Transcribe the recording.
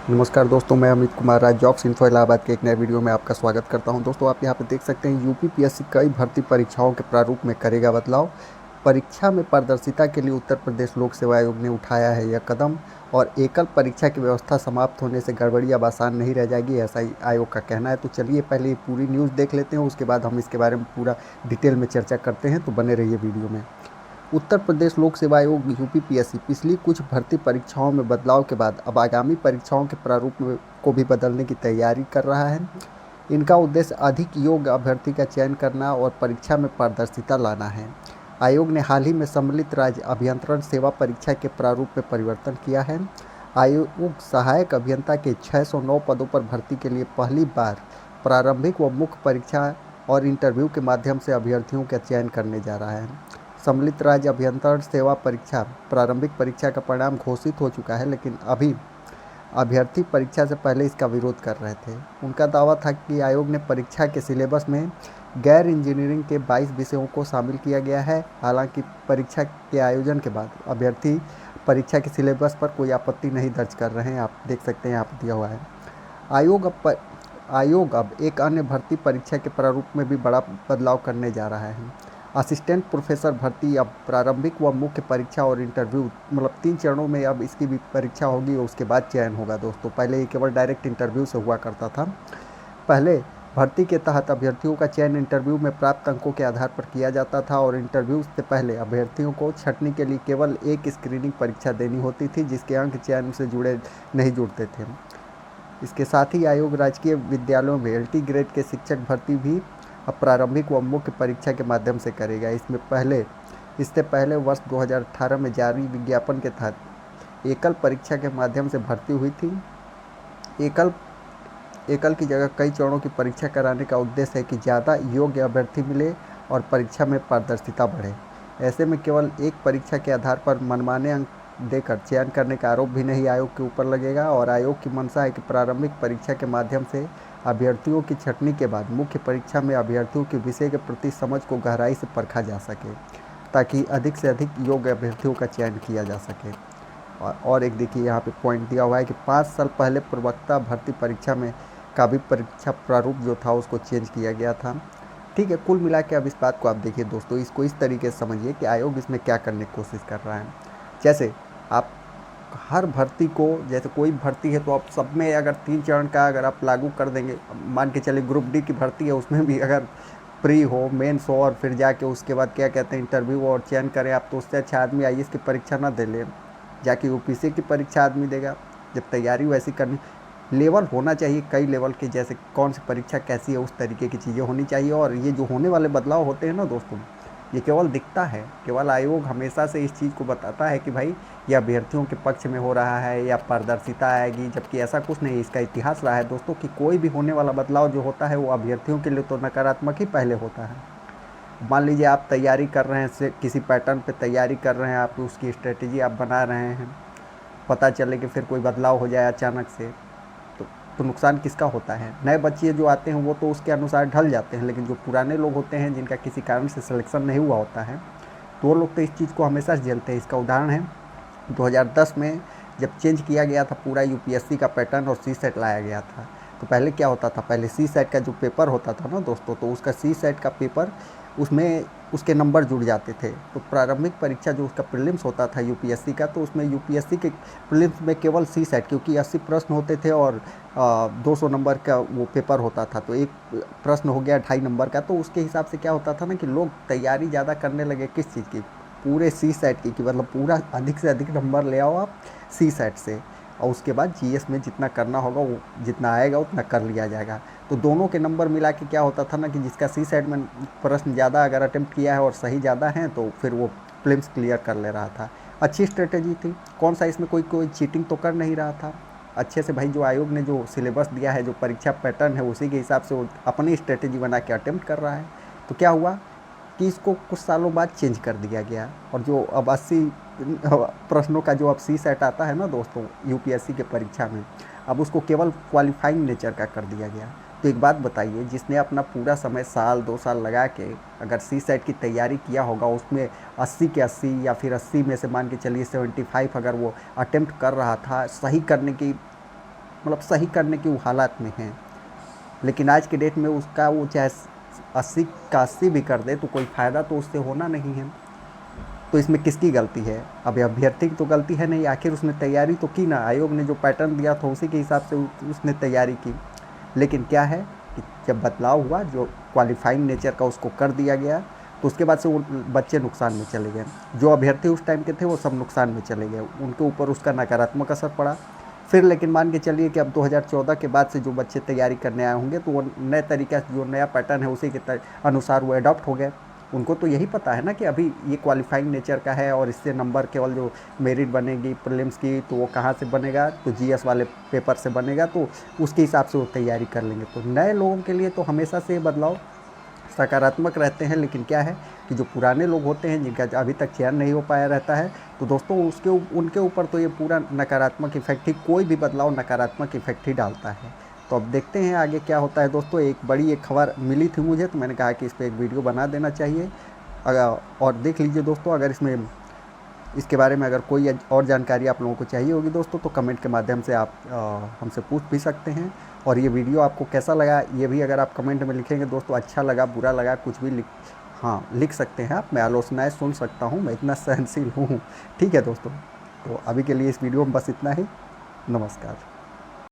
नमस्कार दोस्तों, मैं अमित कुमार राज जॉब्स इन्फो इलाहाबाद के एक नए वीडियो में आपका स्वागत करता हूं। दोस्तों, आप यहां पे देख सकते हैं यूपीपीएससी कई भर्ती परीक्षाओं के प्रारूप में करेगा बदलाव। परीक्षा में पारदर्शिता के लिए उत्तर प्रदेश लोक सेवा आयोग ने उठाया है यह कदम। और एकल परीक्षा की व्यवस्था समाप्त होने से गड़बड़ी अब आसान नहीं रह जाएगी, ऐसा ही आयोग का कहना है। तो चलिए पहले ये पूरी न्यूज़ देख लेते हैं, उसके बाद हम इसके बारे में पूरा डिटेल में चर्चा करते हैं। तो बने रहिए वीडियो में। उत्तर प्रदेश लोक सेवा आयोग यूपीपीएससी पिछली कुछ भर्ती परीक्षाओं में बदलाव के बाद अब आगामी परीक्षाओं के प्रारूप में को भी बदलने की तैयारी कर रहा है। इनका उद्देश्य अधिक योग्य अभ्यर्थी का चयन करना और परीक्षा में पारदर्शिता लाना है। आयोग ने हाल ही में सम्मिलित राज्य अभियंत्रण सेवा परीक्षा के प्रारूप में परिवर्तन किया है। आयोग सहायक अभियंता के 609 पदों पर भर्ती के लिए पहली बार प्रारंभिक व मुख्य परीक्षा और इंटरव्यू के माध्यम से अभ्यर्थियों का चयन करने जा रहा है। सम्मिलित राज्य अभियंत्रण सेवा परीक्षा प्रारंभिक परीक्षा का परिणाम घोषित हो चुका है, लेकिन अभी अभ्यर्थी परीक्षा से पहले इसका विरोध कर रहे थे। उनका दावा था कि आयोग ने परीक्षा के सिलेबस में गैर इंजीनियरिंग के 22 विषयों को शामिल किया गया है। हालांकि परीक्षा के आयोजन के बाद अभ्यर्थी परीक्षा के सिलेबस पर कोई आपत्ति नहीं दर्ज कर रहे हैं। आप देख सकते हैं यहाँ पर दिया हुआ है। आयोग अब एक अन्य भर्ती परीक्षा के प्रारूप में भी बड़ा बदलाव करने जा रहा है। असिस्टेंट प्रोफेसर भर्ती अब प्रारंभिक व मुख्य परीक्षा और इंटरव्यू, मतलब 3 चरणों में अब इसकी भी परीक्षा होगी और उसके बाद चयन होगा। दोस्तों, पहले ये केवल डायरेक्ट इंटरव्यू से हुआ करता था। पहले भर्ती के तहत अभ्यर्थियों का चयन इंटरव्यू में प्राप्त अंकों के आधार पर किया जाता था और इंटरव्यू से पहले अभ्यर्थियों को छंटनी के लिए केवल एक स्क्रीनिंग परीक्षा देनी होती थी, जिसके अंक चयन से नहीं जुड़ते थे। इसके साथ ही आयोग राजकीय विद्यालयों में एलटी ग्रेड के शिक्षक भर्ती भी अब प्रारंभिक व मुख्य परीक्षा के माध्यम से करेगा। इससे पहले वर्ष 2018 में जारी विज्ञापन के तहत एकल परीक्षा के माध्यम से भर्ती हुई थी। एकल एकल की जगह कई चरणों की परीक्षा कराने का उद्देश्य है कि ज़्यादा योग्य अभ्यर्थी मिले और परीक्षा में पारदर्शिता बढ़े। ऐसे में केवल एक परीक्षा के आधार पर मनमाने अंक देकर चयन करने का आरोप भी नहीं आयोग के ऊपर लगेगा। और आयोग की मंशा है कि प्रारंभिक परीक्षा के माध्यम से अभ्यर्थियों की छंटनी के बाद मुख्य परीक्षा में अभ्यर्थियों के विषय के प्रति समझ को गहराई से परखा जा सके, ताकि अधिक से अधिक योग्य अभ्यर्थियों का चयन किया जा सके। और एक देखिए यहाँ पे पॉइंट दिया हुआ है कि 5 साल पहले प्रवक्ता भर्ती परीक्षा में का भी परीक्षा प्रारूप जो था उसको चेंज किया गया था। ठीक है, कुल मिला के अब इस बात को आप देखिए दोस्तों, इसको इस तरीके से समझिए कि आयोग इसमें क्या करने की कोशिश कर रहा है। जैसे आप हर भर्ती को, जैसे कोई भर्ती है तो आप सब में अगर 3 चरण का अगर आप लागू कर देंगे, मान के चलिए ग्रुप डी की भर्ती है, उसमें भी अगर प्री हो, मेंस हो और फिर जाके उसके बाद क्या कहते हैं इंटरव्यू और चयन करें आप, तो उससे अच्छा आदमी आईएएस की परीक्षा ना दे ले, जाके यूपीएससी की परीक्षा आदमी देगा। जब तैयारी वैसी करनी, लेवल होना चाहिए कई लेवल के, जैसे कौन सी परीक्षा कैसी है उस तरीके की चीज़ें होनी चाहिए। और ये जो होने वाले बदलाव होते हैं ना दोस्तों, ये केवल दिखता है, केवल आयोग हमेशा से इस चीज़ को बताता है कि भाई ये अभ्यर्थियों के पक्ष में हो रहा है या पारदर्शिता आएगी, जबकि ऐसा कुछ नहीं। इसका इतिहास रहा है दोस्तों कि कोई भी होने वाला बदलाव जो होता है वो अभ्यर्थियों के लिए तो नकारात्मक ही पहले होता है। मान लीजिए आप तैयारी कर रहे हैं, किसी पैटर्न पे तैयारी कर रहे हैं, आप उसकी स्ट्रेटेजी आप बना रहे हैं, पता चले कि फिर कोई बदलाव हो जाए अचानक से, तो नुकसान किसका होता है? नए बच्चे जो आते हैं वो तो उसके अनुसार ढल जाते हैं, लेकिन जो पुराने लोग होते हैं जिनका किसी कारण से सिलेक्शन नहीं हुआ होता है, तो वो लोग तो इस चीज़ को हमेशा से झेलते हैं। इसका उदाहरण है 2010 में जब चेंज किया गया था पूरा यूपीएससी का पैटर्न और सी सेट लाया गया था। तो पहले क्या होता था, पहले सी सेट का जो पेपर होता था ना दोस्तों, तो उसका सी सेट का पेपर, उसमें उसके नंबर जुड़ जाते थे। तो प्रारंभिक परीक्षा जो उसका प्रीलिम्स होता था यूपीएससी का, तो उसमें यूपीएससी के प्रीलिम्स में केवल सी सेट, क्योंकि 80 प्रश्न होते थे और 200 नंबर का वो पेपर होता था, तो एक प्रश्न हो गया 2.5 नंबर का। तो उसके हिसाब से क्या होता था ना कि लोग तैयारी ज़्यादा करने लगे किस चीज़ की, पूरे सी सेट की, कि मतलब पूरा अधिक से अधिक नंबर ले आओ आप सी सेट से, और उसके बाद जीएस में जितना करना होगा वो जितना आएगा उतना कर लिया जाएगा। तो दोनों के नंबर मिला के क्या होता था ना कि जिसका सी सेट में प्रश्न ज़्यादा अगर अटेम्प्ट किया है और सही ज़्यादा हैं तो फिर वो प्रीलिम्स क्लियर कर ले रहा था। अच्छी स्ट्रेटेजी थी, कौन सा इसमें कोई चीटिंग तो कर नहीं रहा था। अच्छे से भाई जो आयोग ने जो सिलेबस दिया है, जो परीक्षा पैटर्न है, उसी के हिसाब से वो अपनी स्ट्रेटेजी बना के अटेम्प्ट कर रहा है। तो क्या हुआ कि इसको कुछ सालों बाद चेंज कर दिया गया, और जो अब 80 प्रश्नों का जो अब सी सेट आता है ना दोस्तों यूपीएससी के परीक्षा में, अब उसको केवल क्वालिफाइंग नेचर का कर दिया गया। तो एक बात बताइए, जिसने अपना पूरा समय साल 2 साल लगा के अगर सी सेट की तैयारी किया होगा, उसमें 80 के 80 या फिर 80 में से मान के चलिए 75 अगर वो अटेम्प्ट कर रहा था, सही करने की मतलब सही करने की वो हालात में हैं, लेकिन आज के डेट में उसका वो चाहे 80 का 80 भी कर दे तो कोई फ़ायदा तो उससे होना नहीं है। तो इसमें किसकी गलती है? अब अभ्यर्थी की तो गलती है नहीं, आखिर उसने तैयारी तो की ना, आयोग ने जो पैटर्न दिया था उसी के हिसाब से उसने तैयारी की। लेकिन क्या है कि जब बदलाव हुआ, जो क्वालिफाइंग नेचर का उसको कर दिया गया, तो उसके बाद से वो बच्चे नुकसान में चले गए। जो अभ्यर्थी उस टाइम के थे वो सब नुकसान में चले गए, उनके ऊपर उसका नकारात्मक असर पड़ा। फिर लेकिन मान के चलिए कि अब 2014 के बाद से जो बच्चे तैयारी करने आए होंगे तो वो नए तरीका से, जो नया पैटर्न है उसी के अनुसार वो अडॉप्ट हो गए। उनको तो यही पता है ना कि अभी ये क्वालिफाइंग नेचर का है और इससे नंबर केवल जो मेरिट बनेगी प्रीलिम्स की, तो वो कहाँ से बनेगा, तो जीएस वाले पेपर से बनेगा, तो उसके हिसाब से वो तैयारी कर लेंगे। तो नए लोगों के लिए तो हमेशा से बदलाव सकारात्मक रहते हैं, लेकिन क्या है कि जो पुराने लोग होते हैं जिनका अभी तक चयन नहीं हो पाया रहता है, तो दोस्तों उनके ऊपर तो ये पूरा नकारात्मक इफेक्ट ही, कोई भी बदलाव नकारात्मक इफेक्ट ही डालता है। तो अब देखते हैं आगे क्या होता है दोस्तों। एक खबर मिली थी मुझे, तो मैंने कहा कि इस पर एक वीडियो बना देना चाहिए। अगर और देख लीजिए दोस्तों, अगर इसके बारे में अगर कोई और जानकारी आप लोगों को चाहिए होगी दोस्तों, तो कमेंट के माध्यम से आप हमसे पूछ भी सकते हैं। और ये वीडियो आपको कैसा लगा ये भी अगर आप कमेंट में लिखेंगे दोस्तों, अच्छा लगा बुरा लगा कुछ भी लिख सकते हैं आप। मैं आलोचनाएं सुन सकता हूँ, मैं इतना सहनशील हूँ। ठीक है दोस्तों, तो अभी के लिए इस वीडियो में बस इतना ही। नमस्कार।